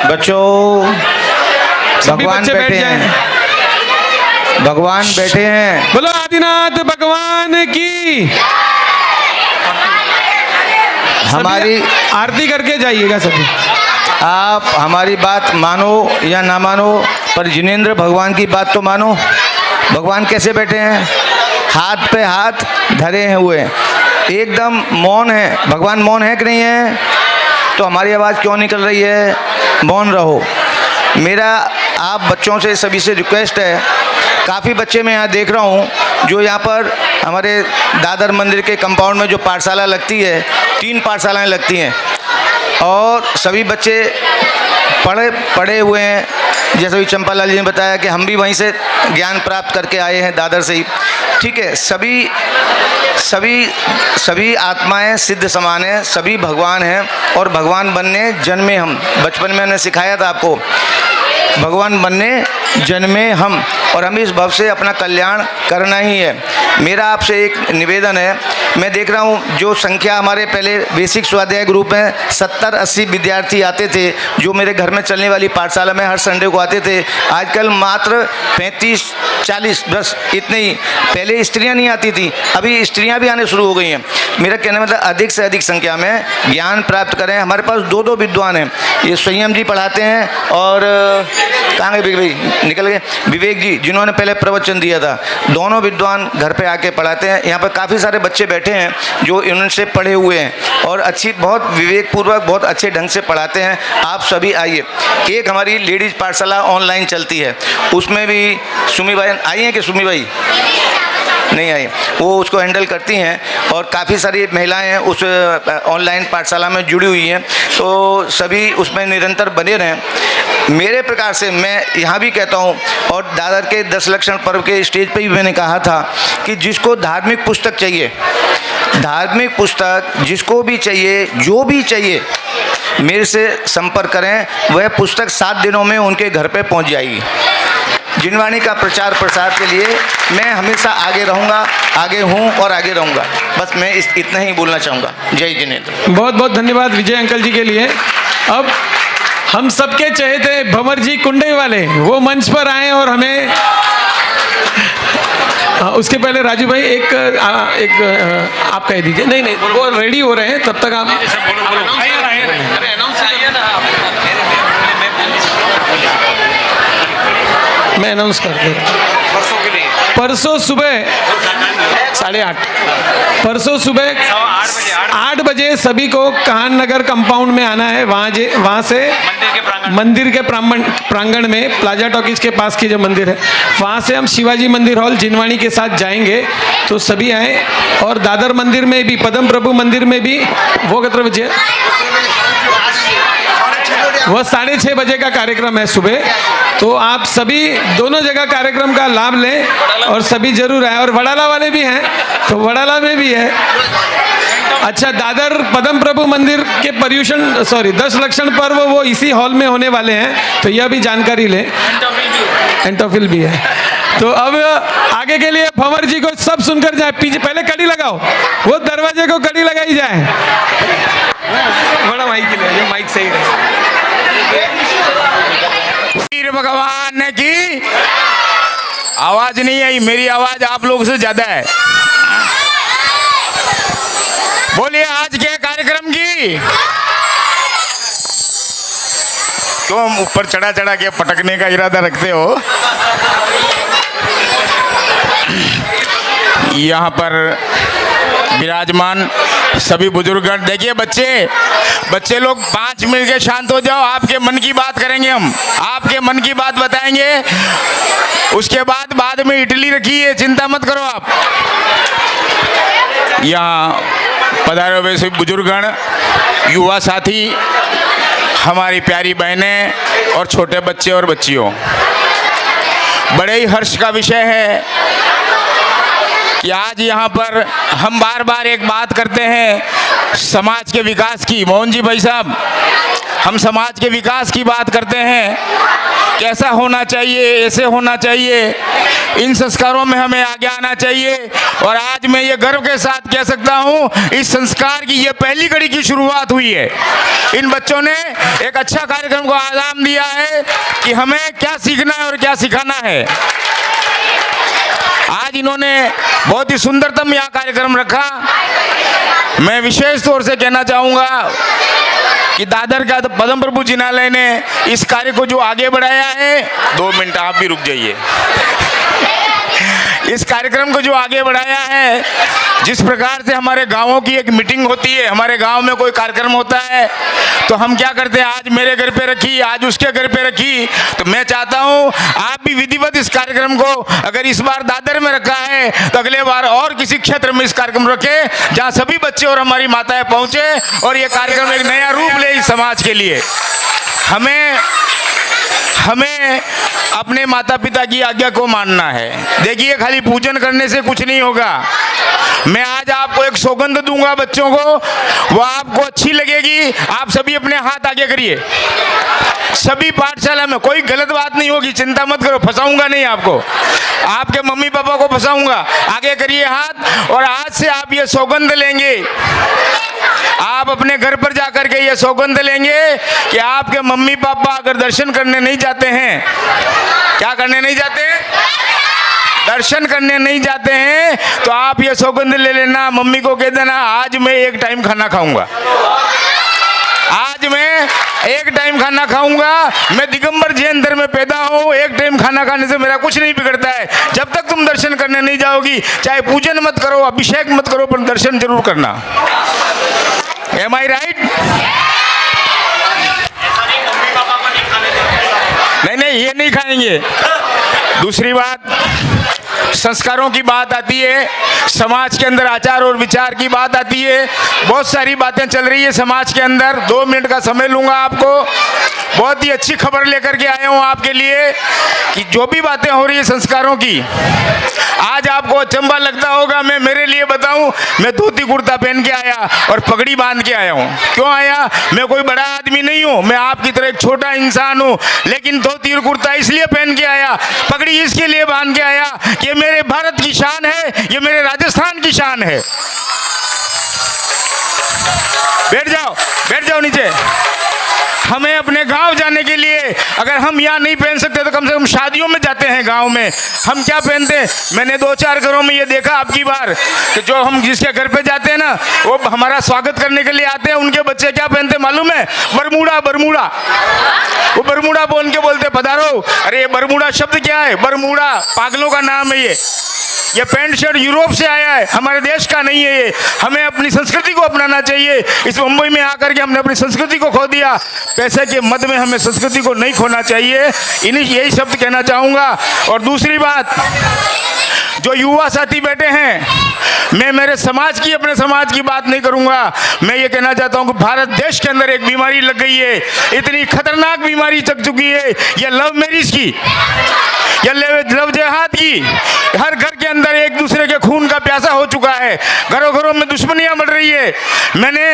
बच्चों, सभी भगवान बच्चे बैठ बैठे जाएं। हैं, भगवान बैठे हैं। बोलो आदिनाथ भगवान की। हमारी आरती करके जाइएगा सभी। आप हमारी बात मानो या ना मानो, पर जिनेंद्र भगवान की बात तो मानो। भगवान कैसे बैठे हैं? हाथ पे हाथ धरे हैं हुए, एकदम मौन है। भगवान मौन है कि नहीं है? तो हमारी आवाज़ क्यों निकल रही है? मौन रहो। मेरा आप बच्चों से, सभी से रिक्वेस्ट है, काफ़ी बच्चे मैं यहाँ देख रहा हूँ जो यहाँ पर हमारे दादर मंदिर के कंपाउंड में जो पाठशाला लगती है, 3 पाठशालाएँ लगती हैं और सभी बच्चे पढ़े हुए हैं। जैसे भी चंपालाल जी ने बताया कि हम भी वहीं से ज्ञान प्राप्त करके आए हैं, दादर से ही। ठीक है, सभी आत्माएं सिद्ध समान हैं, सभी भगवान हैं और भगवान बनने जन्मे हम। बचपन में मैंने सिखाया था आपको, भगवान बनने जन्मे हम और हम इस भव से अपना कल्याण करना ही है। मेरा आपसे एक निवेदन है, मैं देख रहा हूँ जो संख्या हमारे पहले बेसिक स्वाध्याय ग्रुप में 70-80 विद्यार्थी आते थे, जो मेरे घर में चलने वाली पाठशाला में हर संडे को आते थे, आजकल मात्र 35-40 बस इतने ही। पहले स्त्रियाँ नहीं आती थी, अभी स्त्रियाँ भी आने शुरू हो गई हैं। मेरा कहने मतलब अधिक से अधिक संख्या में ज्ञान प्राप्त करें। हमारे पास 2 विद्वान हैं, ये संयम जी पढ़ाते हैं और कहाँ गए भाई, निकल गए, विवेक जी जिन्होंने पहले प्रवचन दिया था। दोनों विद्वान घर पे आके पढ़ाते हैं। यहाँ पर काफ़ी सारे बच्चे बैठे हैं जो इनसे पढ़े हुए हैं और अच्छी, बहुत विवेकपूर्वक, बहुत अच्छे ढंग से पढ़ाते हैं। आप सभी आइए। एक हमारी लेडीज़ पाठशाला ऑनलाइन चलती है, उसमें भी सुमी भाई आई हैं कि सुमी भाई नहीं आई, वो उसको हैंडल करती हैं और काफ़ी सारी महिलाएं उस ऑनलाइन पाठशाला में जुड़ी हुई हैं। तो सभी उसमें निरंतर बने रहें। मेरे प्रकार से मैं यहाँ भी कहता हूँ और दादर के 10 लक्षण पर्व के स्टेज पे भी मैंने कहा था कि जिसको धार्मिक पुस्तक चाहिए, धार्मिक पुस्तक जिसको भी चाहिए, जो भी चाहिए, मेरे से संपर्क करें। वह पुस्तक 7 दिनों में उनके घर पे पहुँच जाएगी। जिनवाणी का प्रचार प्रसार के लिए मैं हमेशा आगे रहूँगा, आगे हूँ और आगे रहूँगा। बस मैं इतना ही बोलना चाहूँगा। जय जिनेंद्र। बहुत बहुत धन्यवाद विजय अंकल जी के लिए। अब हम सबके चहेते भंवर जी कुंडई वाले वो मंच पर आए और हमें उसके पहले राजू भाई एक आप कह दीजिए। नहीं वो रेडी हो रहे हैं, तब तक आप मैं अनाउंस कर दे रहा हूँ। परसों सुबह 8:30, परसों सुबह 8 बजे सभी को काहन नगर कंपाउंड में आना है। वहाँ से मंदिर के प्रांगण में प्लाजा टॉकीज के पास की जो मंदिर है, वहाँ से हम शिवाजी मंदिर हॉल जिनवाणी के साथ जाएंगे। तो सभी आए। और दादर मंदिर में भी, पद्म प्रभु मंदिर में भी वो कितने बजे? वह 6:30 बजे का कार्यक्रम है सुबह। तो आप सभी दोनों जगह कार्यक्रम का लाभ लें और सभी जरूर आए। और वड़ाला वाले भी हैं, तो वड़ाला में भी है। अच्छा, दादर पद्म प्रभु मंदिर के 10 लक्षण पर्व वो इसी हॉल में होने वाले हैं, तो यह भी जानकारी लें। एंटोफिल भी है। तो अब आगे के लिए फंवर जी को सब सुनकर जाए। पीछे पहले कड़ी लगाओ, वो दरवाजे को कड़ी लगाई जाए। बड़ा माइक के लिए, माइक सही रहे। वीर भगवान की आवाज नहीं आई, मेरी आवाज आप लोगों से ज्यादा है। बोलिए आज के कार्यक्रम की। तुम ऊपर चढ़ा चढ़ा के पटकने का इरादा रखते हो। यहाँ पर विराजमान सभी बुजुर्गगण, देखिए बच्चे लोग 5 मिनट के शांत हो जाओ। आपके मन की बात करेंगे हम, आपके मन की बात बताएंगे। उसके बाद में इडली रखी है, चिंता मत करो आप। यहाँ पधारे हुए सभी बुजुर्गगण, युवा साथी, हमारी प्यारी बहनें और छोटे बच्चे और बच्चियों, बड़े ही हर्ष का विषय है कि आज यहाँ पर हम बार बार एक बात करते हैं समाज के विकास की। मोहन जी भाई साहब, हम समाज के विकास की बात करते हैं, कैसा होना चाहिए, ऐसे होना चाहिए, इन संस्कारों में हमें आगे आना चाहिए। और आज मैं ये गर्व के साथ कह सकता हूँ, इस संस्कार की ये पहली कड़ी की शुरुआत हुई है। इन बच्चों ने एक अच्छा कार्यक्रम को आगाम दिया है कि हमें क्या सीखना है और क्या सिखाना है। आज इन्होंने बहुत ही सुंदरतम यहाँ कार्यक्रम रखा। मैं विशेष तौर से कहना चाहूँगा कि दादर का पद्म प्रभु जिनालय ने इस कार्य को जो आगे बढ़ाया है, 2 मिनट आप भी रुक जाइए। इस कार्यक्रम को जो आगे बढ़ाया है, जिस प्रकार से हमारे गांवों की एक मीटिंग होती है, हमारे गांव में कोई कार्यक्रम होता है तो हम क्या करते हैं, आज मेरे घर पे रखी, आज उसके घर पे रखी। तो मैं चाहता हूं आप भी विधिवत इस कार्यक्रम को, अगर इस बार दादर में रखा है तो अगले बार और किसी क्षेत्र में इस कार्यक्रम रखें जहां सभी बच्चे और हमारी माताएं पहुंचे और ये कार्यक्रम एक नया रूप ले इस समाज के लिए। हमें अपने माता पिता की आज्ञा को मानना है। देखिए, खाली पूजन करने से कुछ नहीं होगा। मैं आज आपको एक सौगंध दूंगा बच्चों को, वो आपको अच्छी लगेगी। आप सभी अपने हाथ आगे करिए। सभी पाठशाला में कोई गलत बात नहीं होगी, चिंता मत करो, फंसाऊंगा नहीं आपको, आपके मम्मी पापा को फंसाऊंगा। आगे करिए हाथ, और आज से आप ये सौगंध लेंगे, आप अपने घर पर जाकर के ये सौगंध लेंगे कि आपके मम्मी पापा अगर दर्शन करने नहीं जाते हैं, क्या करने नहीं जाते हैं, दर्शन करने नहीं जाते हैं, तो आप ये सौगंध ले लेना, मम्मी को कह देना आज मैं 1 टाइम खाना खाऊंगा, आज मैं 1 टाइम खाना खाऊंगा। मैं दिगंबर जैन धर्म में पैदा हूँ, 1 टाइम खाना खाने से मेरा कुछ नहीं बिगड़ता है। जब तक तुम दर्शन करने नहीं जाओगी, चाहे पूजन मत करो, अभिषेक मत करो, पर दर्शन जरूर करना। Am I right? नहीं, ये नहीं खाएंगे। दूसरी बात, संस्कारों की बात आती है, समाज के अंदर आचार और विचार की बात आती है, बहुत सारी बातें चल रही है समाज के अंदर। 2 मिनट का समय लूंगा आपको। बहुत ही अच्छी खबर लेकर के आया हूं आपके लिए कि जो भी बातें हो रही है संस्कारों की, आज आपको अचंभा लगता होगा। मैं मेरे लिए बताऊं, मैं धोती कुर्ता पहन के आया और पगड़ी बांध के आया हूं। क्यों आया? मैं कोई बड़ा आदमी नहीं हूं, मैं आपकी तरह एक छोटा इंसान हूं, लेकिन धोती और कुर्ता इसलिए पहन के आया, पगड़ी इसके लिए बांध के आया कि ये मेरे भारत की शान है, ये मेरे राजस्थान की शान है। बैठ जाओ नीचे। हमें अपने गांव जाने के लिए, अगर हम यहाँ नहीं पहन सकते तो कम से कम शादियों में जाते हैं गांव में, हम क्या पहनते हैं। मैंने 2-4 घरों में ये देखा आपकी बार कि जो हम जिसके घर पे जाते हैं ना, वो हमारा स्वागत करने के लिए आते हैं, उनके बच्चे क्या पहनते हैं मालूम है? बरमूडा। बरमूडा, वो बरमूडा बोल के बोलते पधारो। अरे ये बरमूडा शब्द क्या है? बरमूडा पागलों का नाम है ये पैंट शर्ट यूरोप से आया है, हमारे देश का नहीं है ये। हमें अपनी संस्कृति को अपनाना चाहिए। इस मुंबई में आकर के हमने अपनी संस्कृति को खो दिया, पैसे के मद में हमें संस्कृति को नहीं खोना चाहिए। यही शब्द कहना चाहूँगा। और दूसरी बात, जो युवा साथी बैठे हैं, मैं मेरे समाज की, अपने समाज की बात नहीं करूंगा। मैं ये कहना चाहता हूं कि भारत देश के अंदर एक बीमारी लग गई है, इतनी खतरनाक बीमारी चक चुकी है, ये लव मैरिज की, या लव जिहाद की। हर घर के अंदर एक दूसरे के खून का प्यासा हो चुका है, घरों घरों में दुश्मनियां बढ़ रही है। मैंने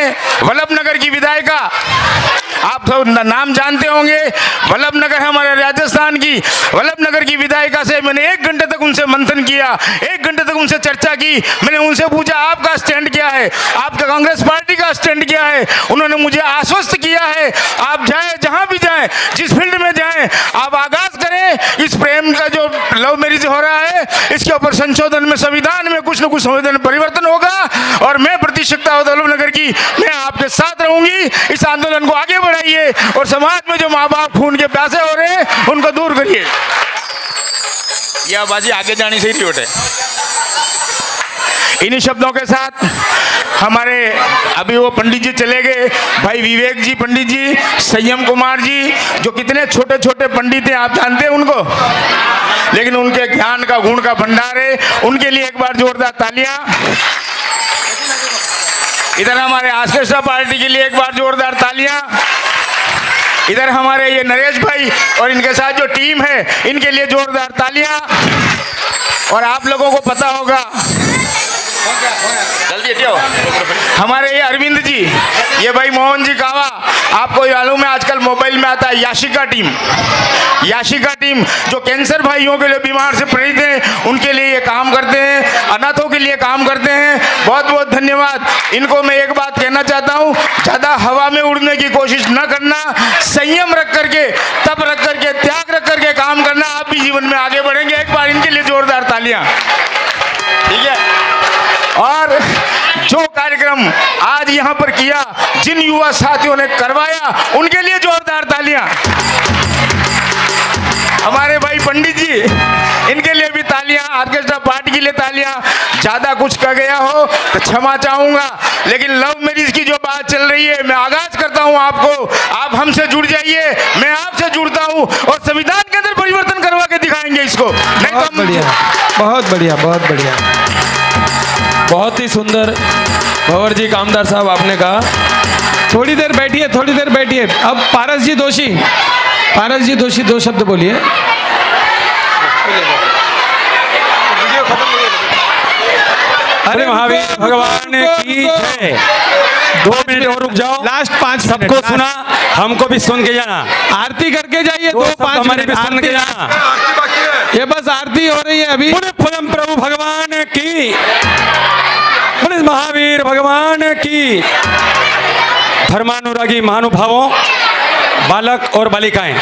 वल्लभ नगर की विधायिका, आप सब नाम जानते होंगे, वल्लभ नगर हमारे राजस्थान की वल्लभ नगर की विधायिका से मैंने 1 घंटे तक उनसे मंथन किया, 1 घंटे तक उनसे चर्चा की। मैंने उनसे पूछा आपका स्टैंड क्या है, आपका कांग्रेस पार्टी का स्टैंड क्या है। उन्होंने मुझे आश्वस्त किया है, आप जाएं, जहां भी जाएं, जिस फील्ड में जाएं, आप आगाज करें। इस प्रेम का जो लव मैरिज हो रहा है, इसके ऊपर संशोधन में, संविधान में कुछ न कुछ संविधान परिवर्तन होगा। और मैं प्रतिशक्ता वल्लभ नगर की, मैं आपके साथ रहूंगी। इस आंदोलन को आगे बढ़ाइए और समाज में जो माँ बाप खून के प्यासे हो रहे हैं उनको दूर करिए। यह बाजी आगे जानी से ही है। इन्हीं शब्दों के साथ हमारे अभी वो पंडित जी चले गए, भाई विवेक जी पंडित जी, संयम कुमार जी, जो कितने छोटे छोटे पंडित हैं, आप जानते हैं उनको, लेकिन उनके ज्ञान का, गुण का भंडार है। उनके लिए एक बार जोरदार तालियां। इधर हमारे आस्केस्ट्रा पार्टी के लिए एक बार जोरदार तालियां। इधर हमारे ये नरेश भाई और इनके साथ जो टीम है, इनके लिए जोरदार तालियां। और आप लोगों को पता होगा, जल्दी हटियो, हमारे ये अरविंद जी, ये भाई मोहन जी कावा, आपको मालूम है आजकल मोबाइल में आता है याशिका टीम। याशिका टीम जो कैंसर भाइयों के लिए, बीमार से पीड़ित हैं, उनके लिए ये काम करते हैं, अनाथों के लिए काम करते हैं। बहुत बहुत धन्यवाद। इनको मैं एक बात कहना चाहता हूँ, ज़्यादा हवा में उड़ने की कोशिश न करना, संयम रख करके, तप रख करके, त्याग रख करके काम करना, आप भी जीवन में आगे बढ़ेंगे। एक बार इनके लिए जोरदार तालियां। ठीक है। और जो कार्यक्रम आज यहाँ पर किया, जिन युवा साथियों ने करवाया, उनके लिए जोरदार तालियां। हमारे भाई पंडित जी, इनके लिए भी तालियां, आर्केस्ट्रा पार्टी के लिए तालियां। ज्यादा कुछ कह गया हो तो क्षमा चाहूंगा, लेकिन लव मैरिज की जो बात चल रही है, मैं आगाज करता हूं आपको, आप हमसे जुड़ जाइए, मैं आपसे जुड़ता हूं और संविधान के अंदर परिवर्तन करवा के दिखाएंगे इसको। नहीं तो बहुत बढ़िया, बहुत बढ़िया, बहुत बढ़िया, बहुत ही सुंदर भंवर जी कामदार साहब आपने कहा। थोड़ी देर बैठिए, थोड़ी देर बैठिए। अब पारस जी दोषी, पारस जी दोषी 2 शब्द बोलिए। अरे महावीर भगवान की जय। 2 मिनट और रुक जाओ, लास्ट 5 सबको सुना, हमको भी सुन के जाना, आरती करके जाइए। 2-5 हमारे भी सुन के जाना। ये बस आरती हो रही है अभी। बोले परम प्रभु भगवान की, बोले महावीर भगवान की। धर्मानुरागी महानुभावों, बालक और बालिकाएं,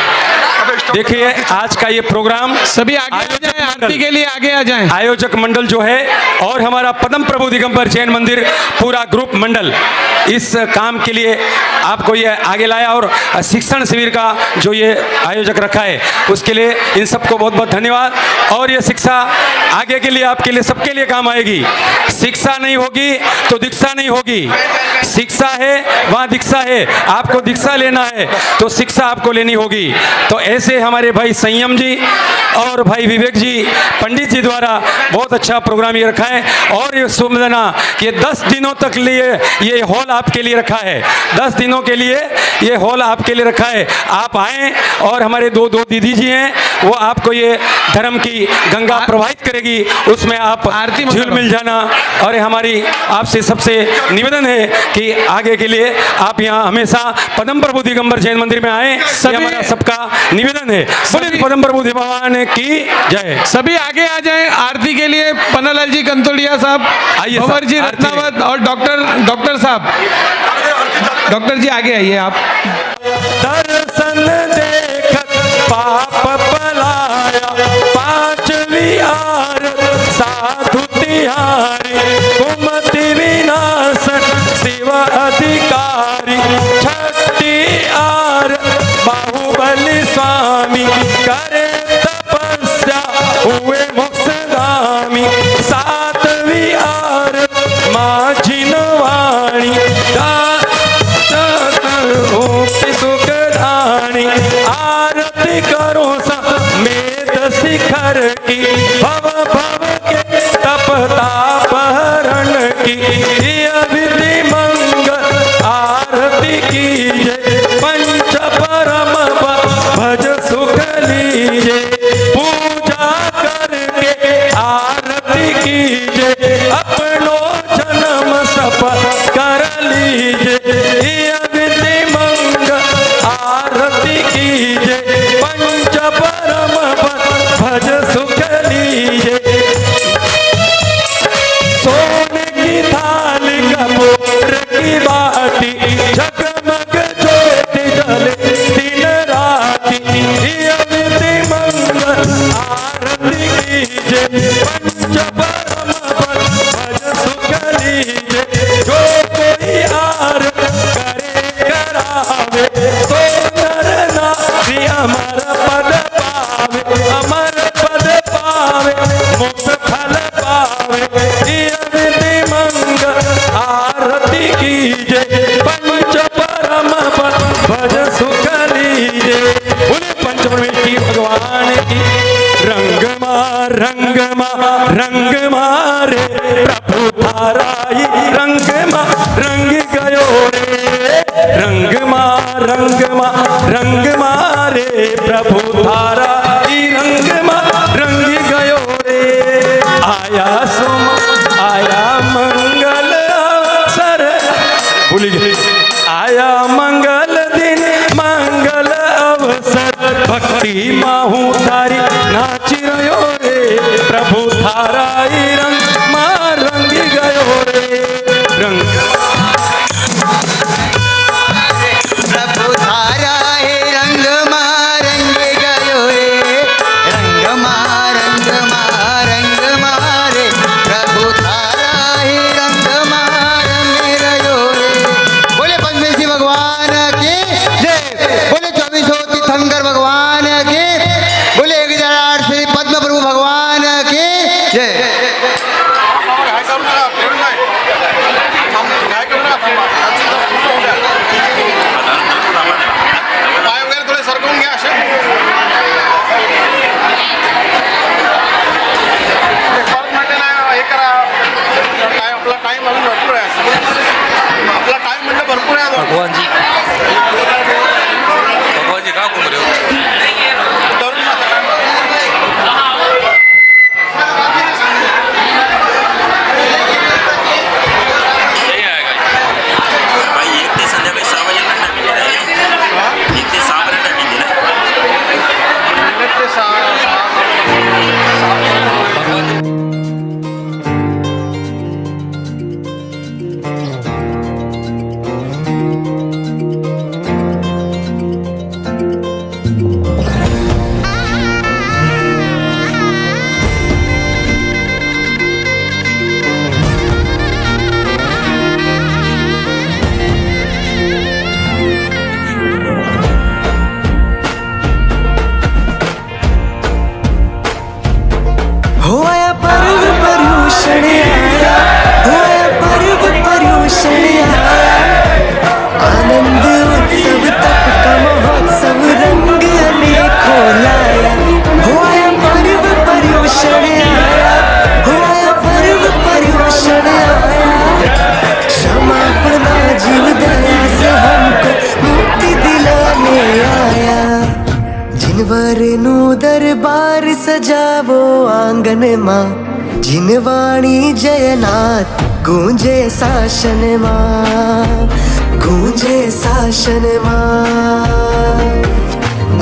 देखिए आज का ये प्रोग्राम, सभी आगे आ जाएं, आरती के लिए आगे आ जाएं। आयोजक मंडल जो है और हमारा पदम प्रभु दिगंबर जैन मंदिर पूरा ग्रुप मंडल इस काम के लिए आपको ये आगे लाया, और शिक्षण शिविर का जो ये आयोजक रखा है उसके लिए इन सबको बहुत बहुत धन्यवाद। और ये शिक्षा आगे के लिए आपके लिए, सबके लिए काम आएगी। शिक्षा नहीं होगी तो दीक्षा नहीं होगी। शिक्षा है वहाँ दीक्षा है, आपको दीक्षा लेना है तो शिक्षा आपको लेनी होगी। तो ऐसे हमारे भाई संयम जी और भाई विवेक जी पंडित जी द्वारा बहुत अच्छा प्रोग्राम ये रखा है। और ये सुमदना कि 10 दिनों तक लिए ये हॉल आपके लिए रखा है, 10 दिनों के लिए ये हॉल आपके लिए रखा है। आप आएँ और हमारे दो दीदी जी हैं, वो आपको ये धर्म की गंगा प्रवाहित करेगी, उसमें आप आरती झूल मिल जाना। और हमारी आपसे सबसे निवेदन है कि आगे के लिए आप यहाँ हमेशा पदम प्रभु दिगंबर जैन मंदिर में आए, ये हमारा सबका निवेदन है। बोले पदम प्रभु भगवान की जय। सभी आगे आ जाएं आरती के लिए। पन्नालाल जी कंतोड़िया साहब, आइए भंवर जी आरती में। रत्नावत और डॉक्टर साहब, डॉक्टर जी आगे आइए आप। दर्शन देखत साधु तिहारी कुमति विनाशन शिव अधिकारी छठी आर बाहुबली स्वामी करे तपस्या हुए मोक्षगामी सातवीं आर माँ जिनवाणी सुखदानी आरती करो समेत शिखर की भव भव के तपताप हरण की विधि मंगल आरती कीजिए पंच परम भज सुख लीजिए पूजा करके आरती कीजिए अपनो जन्म सफल कर लीजिए विधि मंगल आरती कीजिए पंच परम भज सुख लीजिए सोने की थाल कपूर की बाटी जगमग ज्योति जले दिन राति विधि मंगल आरती कीजिए पंच परम भज सुख लीजिए जो कोई आर करे करावे तो नर नारी अमर पद पावे अमर पद पावे मुक्त फल पावे विधि मंगल आरती कीजिए पंच परम भज सुख लीजिए बोले पंच परमेश्वरी भगवान की रंग मारे प्रभु थारा ही रंग गयो रे रंग मारे प्रभु थारा ही रंग गयो रे आया मंगल अवसर भूलिए आया मंगल दिन मंगल अवसर भक्ति माहू थारी नाच रयो रे प्रभु थारा ही रंग गयो रे रंग प्रभु थारा हे रंग गयो रे रंग मारे प्रभु थारा हे रंग रयो रे बोले पंचमेशी भगवान की जय बोले 24 तीर्थंकर भगवान की बोले 1008 श्री पद्म प्रभु भगवान की जय भगवान जी का घूम रहे हो दरबार सजावो आंगन माँ जिनवाणी जयनाथ गूंजे शासन माँ गूंजे शासन माँ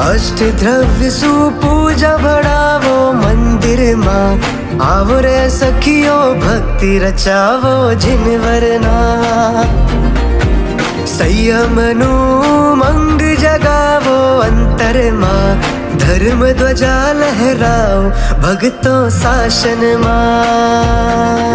अष्ट द्रव्य सुपूजा बढ़ावो मंदिर माँ आवो रे सखियो भक्ति रचावो जिनवरना संयमनु मंग जगावो अंतर माँ धर्म ध्वजा लहराओ भक्तों शासन मां।